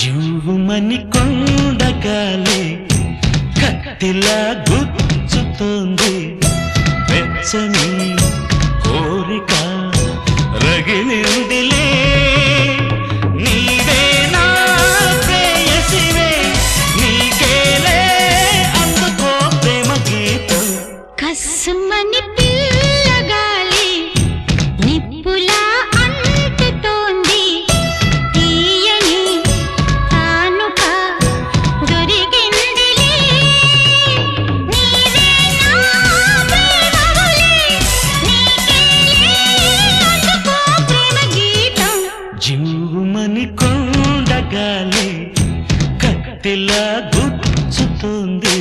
జువ్వుమని కొండగాలి కత్తిలా గుచ్చుతోంది వెచ్చని కోరిక రగిలిందిలే నీవే నా ప్రేయసివే నీకేలే అందుకో ప్రేమ గీతం కస్సుమని పిల్లగాలి నిప్పులా అంటుతోంది తీయని కానుక దొరికిందిలే నీవే నా ప్రేమవులే నీకేలే అందుకో ప్రేమ గీతం జువ్వుమని కొండగాలి కత్తిలా గుచ్చుతోంది